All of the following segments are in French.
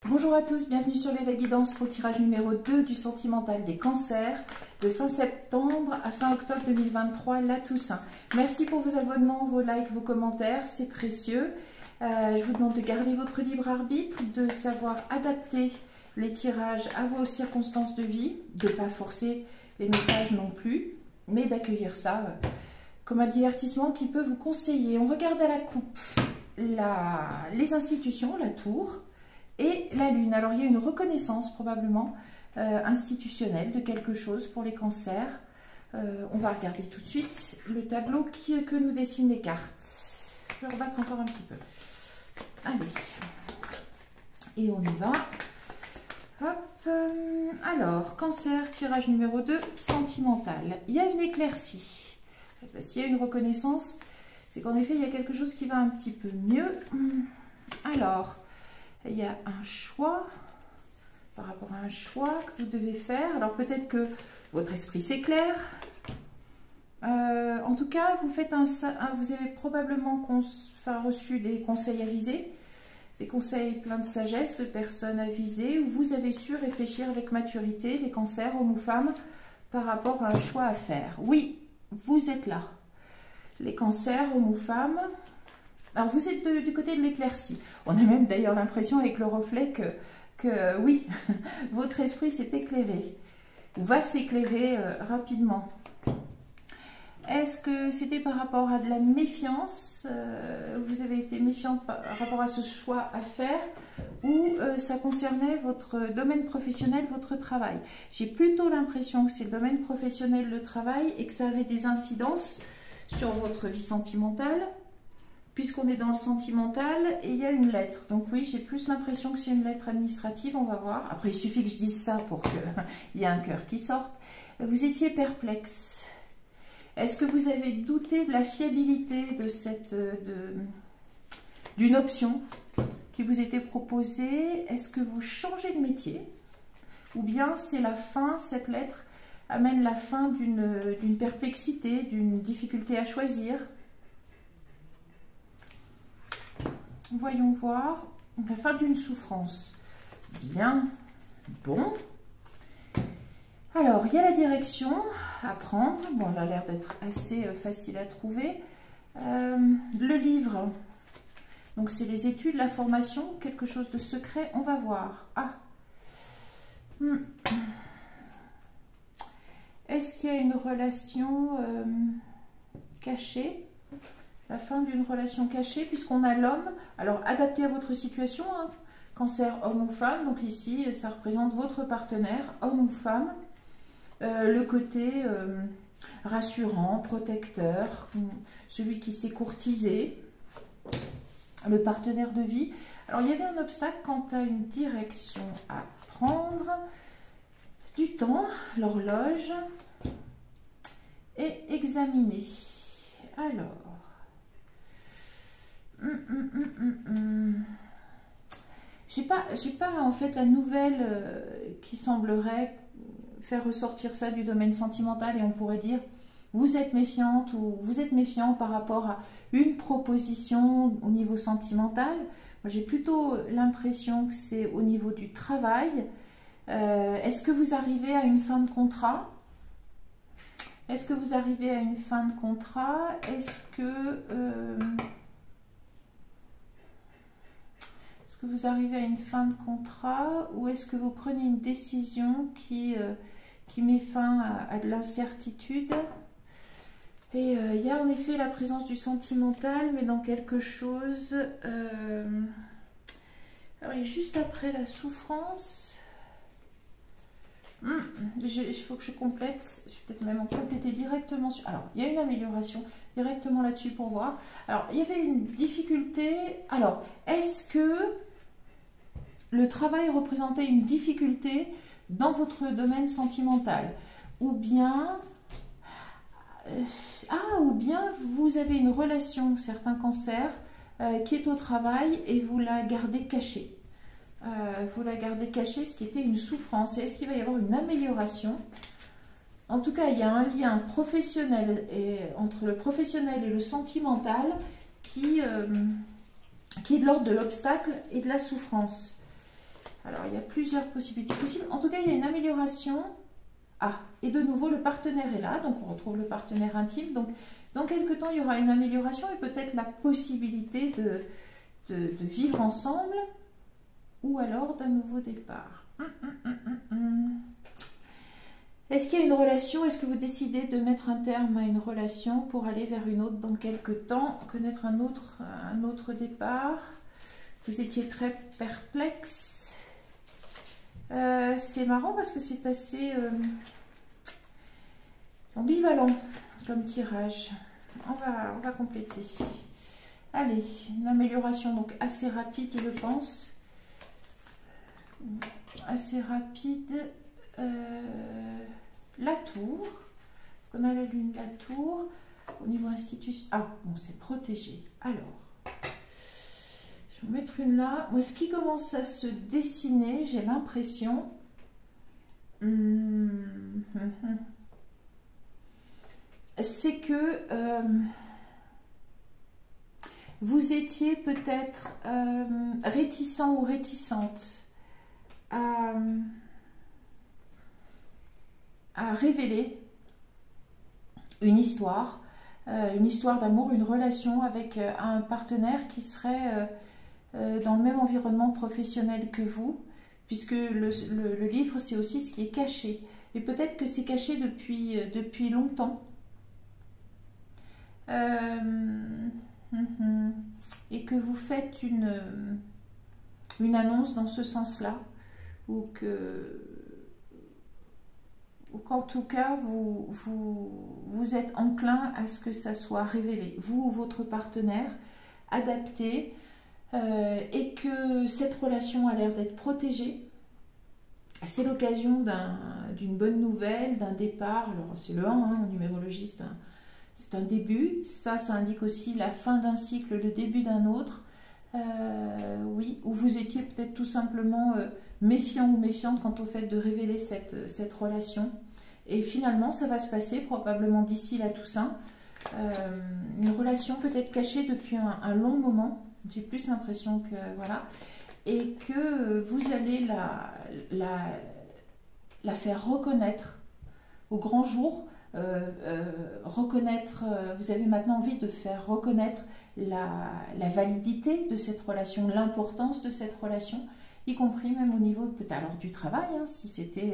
Bonjour à tous, bienvenue sur les guidances pour le tirage numéro 2 du sentimental des cancers de fin septembre à fin octobre 2023, la Toussaint. Merci pour vos abonnements, vos likes, vos commentaires, c'est précieux. Je vous demande de garder votre libre arbitre, de savoir adapter les tirages à vos circonstances de vie, de ne pas forcer les messages non plus, mais d'accueillir ça comme un divertissement qui peut vous conseiller. On regarde à la coupe les institutions, la tour et la lune. Alors il y a une reconnaissance probablement institutionnelle de quelque chose pour les cancers. On va regarder tout de suite le tableau que nous dessinent les cartes. Je vais rebattre encore un petit peu. Allez, et on y va. Hop. Alors, cancer, tirage numéro 2, sentimental. Il y a une éclaircie. S'il y a une reconnaissance, c'est qu'en effet, il y a quelque chose qui va un petit peu mieux. Alors, il y a un choix, par rapport à un choix que vous devez faire. Alors, peut-être que votre esprit s'éclaire. En tout cas, vous avez probablement reçu des conseils avisés, des conseils pleins de sagesse de personnes avisées, où vous avez su réfléchir avec maturité, les cancers, hommes ou femmes, par rapport à un choix à faire. Oui, vous êtes là. Les cancers, hommes ou femmes. Alors, vous êtes du côté de l'éclaircie. On a même d'ailleurs l'impression avec le reflet que oui, votre esprit s'est éclairé, ou va s'éclairer rapidement. Est-ce que c'était par rapport à de la méfiance, vous avez été méfiante par rapport à ce choix à faire, ou ça concernait votre domaine professionnel, votre travail? J'ai plutôt l'impression que c'est le domaine professionnel, le travail, et que ça avait des incidences sur votre vie sentimentale, puisqu'on est dans le sentimental, et il y a une lettre. Donc oui, j'ai plus l'impression que c'est une lettre administrative, on va voir. Après, il suffit que je dise ça pour qu'il y ait un cœur qui sorte. Vous étiez perplexe. Est-ce que vous avez douté de la fiabilité de d'une option qui vous était proposée? Est-ce que vous changez de métier? Ou bien c'est la fin, cette lettre amène la fin d'une perplexité, d'une difficulté à choisir? Voyons voir. La fin d'une souffrance. Bien. Bon. Alors, il y a la direction à prendre. Bon, elle a l'air d'être assez facile à trouver. Le livre. Donc, c'est les études, la formation, quelque chose de secret. On va voir. Ah. Est-ce qu'il y a une relation cachée? La fin d'une relation cachée, puisqu'on a l'homme. Alors, adapté à votre situation, hein, cancer, homme ou femme. Donc ici, ça représente votre partenaire, homme ou femme. Le côté rassurant, protecteur, celui qui s'est courtisé, le partenaire de vie. Alors, il y avait un obstacle quant à une direction à prendre, du temps, l'horloge, et examiner. Alors, j'ai pas en fait la nouvelle qui semblerait faire ressortir ça du domaine sentimental, et on pourrait dire vous êtes méfiante ou vous êtes méfiant par rapport à une proposition au niveau sentimental. Moi, j'ai plutôt l'impression que c'est au niveau du travail. Est-ce que vous arrivez à une fin de contrat? Est-ce que vous arrivez à une fin de contrat? Est-ce que vous arrivez à une fin de contrat, ou est-ce que vous prenez une décision qui met fin à de l'incertitude? Et il y a en effet la présence du sentimental, mais dans quelque chose... alors, juste après la souffrance... il faut que je complète, je vais peut-être même en compléter directement sur... Alors, il y a une amélioration directement là-dessus pour voir. Alors, il y avait une difficulté... Alors, est-ce que le travail représentait une difficulté dans votre domaine sentimental? Ou bien... ou bien vous avez une relation, certains cancers, qui est au travail et vous la gardez cachée. Vous la gardez cachée, ce qui était une souffrance. Est-ce qu'il va y avoir une amélioration? En tout cas, il y a un lien professionnel entre le professionnel et le sentimental qui est de l'ordre de l'obstacle et de la souffrance. il y a plusieurs possibilités possibles. En tout cas, il y a une amélioration. Ah, et de nouveau, le partenaire est là, donc on retrouve le partenaire intime. Donc, dans quelques temps, il y aura une amélioration et peut-être la possibilité de vivre ensemble ou alors d'un nouveau départ. Est-ce qu'il y a une relation? Est-ce que vous décidez de mettre un terme à une relation pour aller vers une autre dans quelques temps, connaître un autre départ? Vous étiez très perplexe. C'est marrant parce que c'est assez ambivalent comme tirage. On va compléter. Allez, une amélioration donc assez rapide, je pense. Assez rapide. La tour. On a la lune, la tour. Au niveau institution. Ah, bon, c'est protégé. Alors, je vais mettre une là. Moi, ce qui commence à se dessiner, j'ai l'impression. C'est que vous étiez peut-être réticent ou réticente à révéler une histoire d'amour, une relation avec un partenaire qui serait dans le même environnement professionnel que vous, puisque le livre, c'est aussi ce qui est caché. Et peut-être que c'est caché depuis longtemps. Et que vous faites une annonce dans ce sens-là, ou qu'en tout cas vous êtes enclin à ce que ça soit révélé, vous ou votre partenaire, adapté, et que cette relation a l'air d'être protégée. C'est l'occasion d'une bonne nouvelle, d'un départ. Alors c'est le 1 hein, en numérologie, c'est un début. Ça indique aussi la fin d'un cycle, le début d'un autre. Oui, ou vous étiez peut-être tout simplement méfiant ou méfiante quant au fait de révéler cette relation. Et finalement, ça va se passer probablement d'ici la Toussaint. Une relation peut-être cachée depuis un long moment. J'ai plus l'impression que voilà. Et que vous allez la faire reconnaître au grand jour. Reconnaître, vous avez maintenant envie de faire reconnaître la validité de cette relation, l'importance de cette relation, y compris même au niveau peut-être alors du travail, hein, si c'était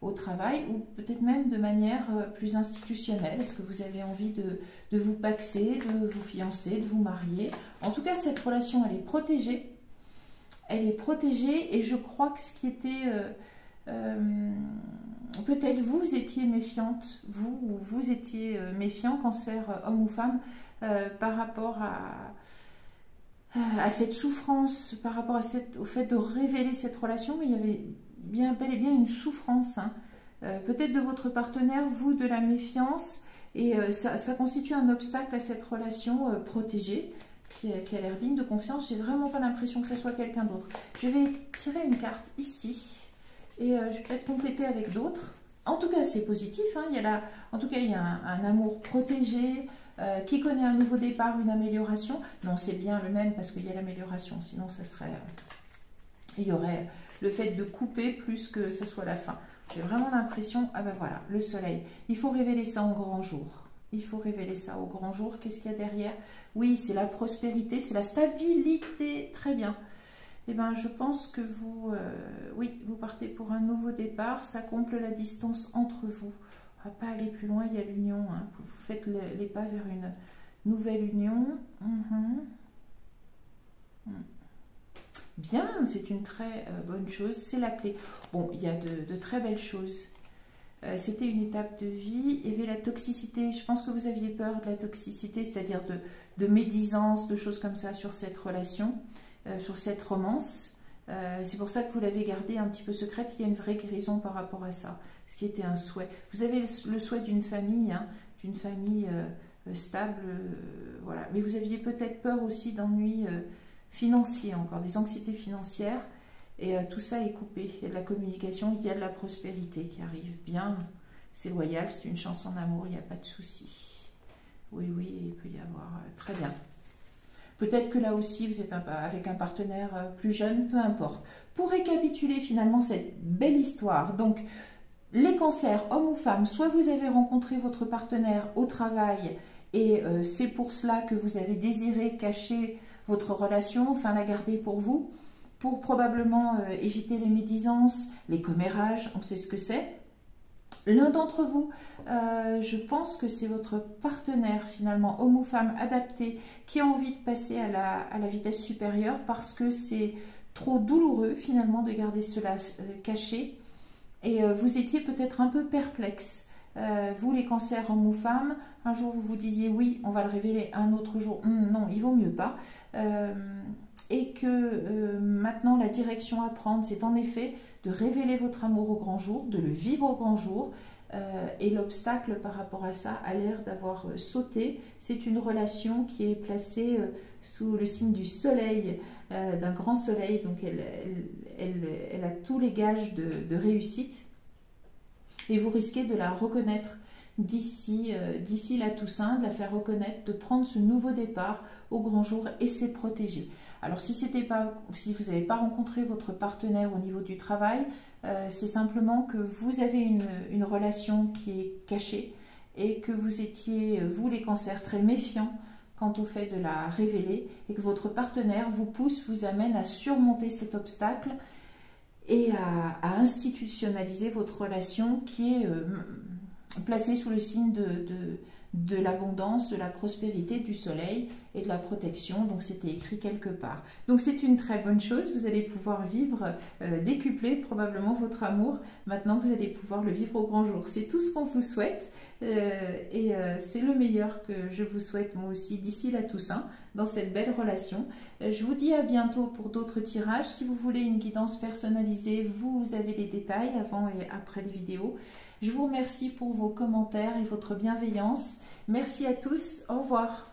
au travail, ou peut-être même de manière plus institutionnelle. Est-ce que vous avez envie de vous paxer, de vous fiancer, de vous marier? En tout cas, cette relation, elle est protégée. Elle est protégée et je crois que ce qui était... peut-être vous étiez méfiante, vous étiez méfiant, cancer, homme ou femme, par rapport à cette souffrance, par rapport au fait de révéler cette relation, mais il y avait bel et bien une souffrance, hein. Peut-être de votre partenaire, vous de la méfiance, et ça constitue un obstacle à cette relation protégée, qui a l'air digne de confiance. J'ai vraiment pas l'impression que ce soit quelqu'un d'autre. Je vais tirer une carte ici, et je vais peut-être compléter avec d'autres. En tout cas, c'est positif, hein. En tout cas, il y a un amour protégé, qui connaît un nouveau départ, une amélioration. Non, c'est bien le même parce qu'il y a l'amélioration. Sinon, ça serait... il y aurait le fait de couper plus que ce soit la fin. J'ai vraiment l'impression... Ah ben voilà, le soleil. Il faut révéler ça au grand jour. Il faut révéler ça au grand jour. Qu'est-ce qu'il y a derrière? Oui, c'est la prospérité, c'est la stabilité. Très bien. Eh bien, je pense que vous... oui, vous partez pour un nouveau départ. Ça comble la distance entre vous. On ne va pas aller plus loin, il y a l'union. Hein. Vous faites les pas vers une nouvelle union. Bien, c'est une très bonne chose. C'est la clé. Bon, il y a de très belles choses. C'était une étape de vie. Il y avait la toxicité. Je pense que vous aviez peur de la toxicité, c'est-à-dire de médisance, de choses comme ça sur cette relation, sur cette romance. C'est pour ça que vous l'avez gardée un petit peu secrète. Il y a une vraie guérison par rapport à ça, ce qui était un souhait. Vous avez le souhait d'une famille, hein, d'une famille stable, voilà. Mais vous aviez peut-être peur aussi d'ennuis financiers, encore des anxiétés financières. Et tout ça est coupé. Il y a de la communication, il y a de la prospérité qui arrive bien. C'est loyal, c'est une chance en amour, il n'y a pas de souci. Oui, oui, il peut y avoir... très bien. Peut-être que là aussi, vous êtes avec un partenaire plus jeune, peu importe. Pour récapituler finalement cette belle histoire, donc les cancers, hommes ou femmes, soit vous avez rencontré votre partenaire au travail et c'est pour cela que vous avez désiré cacher votre relation, enfin la garder pour vous, pour probablement éviter les médisances, les commérages, on sait ce que c'est. L'un d'entre vous, je pense que c'est votre partenaire finalement, homme ou femme adapté, qui a envie de passer à la vitesse supérieure parce que c'est trop douloureux finalement de garder cela caché. Et vous étiez peut-être un peu perplexe. Vous les cancers, hommes ou femmes, un jour vous vous disiez oui, on va le révéler, un autre jour non, il vaut mieux pas. Et que maintenant la direction à prendre, c'est en effet de révéler votre amour au grand jour, de le vivre au grand jour. Et l'obstacle par rapport à ça a l'air d'avoir sauté. C'est une relation qui est placée sous le signe du soleil, d'un grand soleil, donc elle a tous les gages de réussite. Et vous risquez de la reconnaître d'ici la Toussaint, de la faire reconnaître, de prendre ce nouveau départ au grand jour et c'est protégé. Alors si vous n'avez pas rencontré votre partenaire au niveau du travail, c'est simplement que vous avez une relation qui est cachée et que vous étiez, vous les cancers, très méfiants quant au fait de la révéler et que votre partenaire vous pousse, vous amène à surmonter cet obstacle et à institutionnaliser votre relation qui est placée sous le signe de l'abondance, de la prospérité, du soleil et de la protection. Donc c'était écrit quelque part. Donc c'est une très bonne chose. Vous allez pouvoir vivre, décupler probablement votre amour. Maintenant vous allez pouvoir le vivre au grand jour. C'est tout ce qu'on vous souhaite et c'est le meilleur que je vous souhaite moi aussi d'ici la Toussaint dans cette belle relation. Je vous dis à bientôt pour d'autres tirages. Si vous voulez une guidance personnalisée, vous avez les détails avant et après les vidéos. Je vous remercie pour vos commentaires et votre bienveillance. Merci à tous. Au revoir.